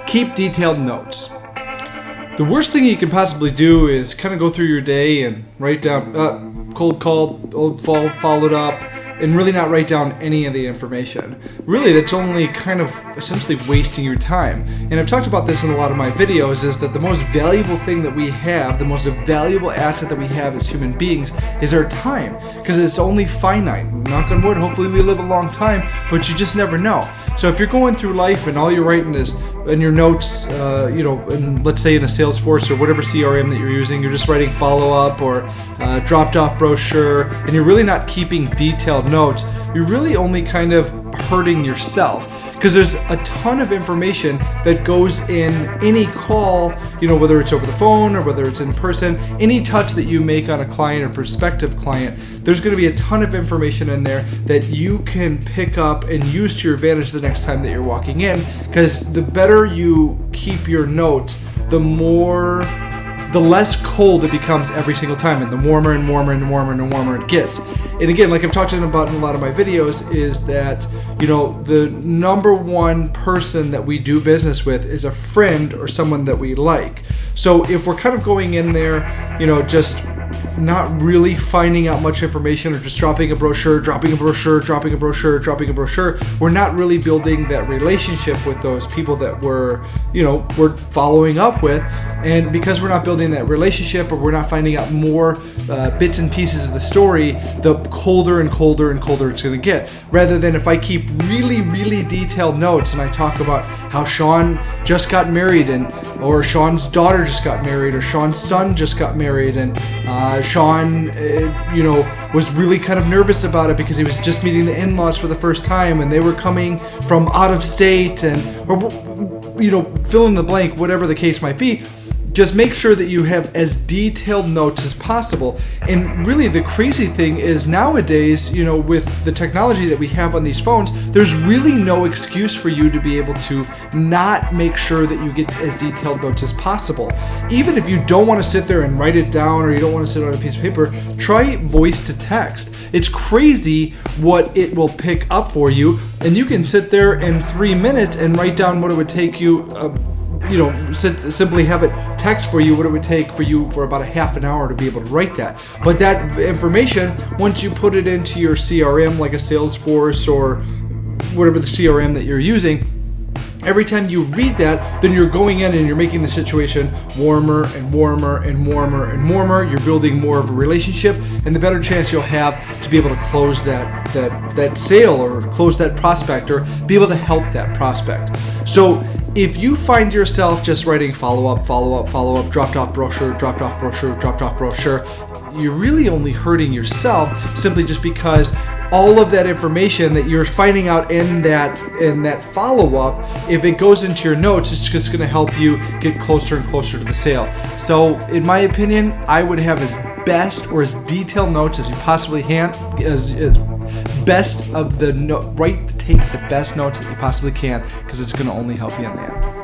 keep detailed notes. The worst thing you can possibly do is kind of go through your day and write down cold called, followed up, and really not write down any of the information. Really, that's only kind of essentially wasting your time. And I've talked about this in a lot of my videos, is that the most valuable thing that we have, the most valuable asset that we have as human beings is our time, because it's only finite. Knock on wood, hopefully we live a long time, but you just never know. So if you're going through life and all you're writing is in your notes, and let's say in a Salesforce or whatever CRM that you're using, you're just writing follow-up or dropped off brochure, and you're really not keeping detailed notes, you're really only kind of hurting yourself. Because there's a ton of information that goes in any call, whether it's over the phone or whether it's in person, any touch that you make on a client or prospective client, there's going to be a ton of information in there that you can pick up and use to your advantage the next time that you're walking in. Because the better you keep your notes, the less cold it becomes every single time, and the warmer and warmer and warmer and warmer it gets. And again, like I've talked about in a lot of my videos, is that the number one person that we do business with is a friend or someone that we like. So if we're kind of going in there, just not really finding out much information, or just dropping a brochure, we're not really building that relationship with those people that we're following up with. And because we're not building that relationship, or we're not finding out more bits and pieces of the story, the colder and colder and colder it's going to get. Rather than if I keep really, really detailed notes and I talk about how Sean just got married, or Sean's daughter just got married, or Sean's son just got married, and Sean, was really kind of nervous about it because he was just meeting the in-laws for the first time, and they were coming from out of state, or fill in the blank, whatever the case might be. Just make sure that you have as detailed notes as possible. And really the crazy thing is nowadays, with the technology that we have on these phones, there's really no excuse for you to be able to not make sure that you get as detailed notes as possible. Even if you don't want to sit there and write it down, or you don't want to sit on a piece of paper, try voice to text. It's crazy what it will pick up for you, and you can sit there in 3 minutes and write down what it would take you simply have it text for you what it would take for you for about a half an hour to be able to write that. But that information, once you put it into your CRM, like a Salesforce or whatever the CRM that you're using, every time you read that, then you're going in and you're making the situation warmer and warmer and warmer and warmer. You're building more of a relationship, and the better chance you'll have to be able to close that sale, or close that prospect, or be able to help that prospect. So if you find yourself just writing follow-up, dropped off brochure, you're really only hurting yourself, simply just because all of that information that you're finding out in that follow-up, if it goes into your notes, it's just going to help you get closer and closer to the sale. So in my opinion, I would have as best or as detailed notes as you possibly can, as best of the take the best notes that you possibly can, because it's going to only help you in the end.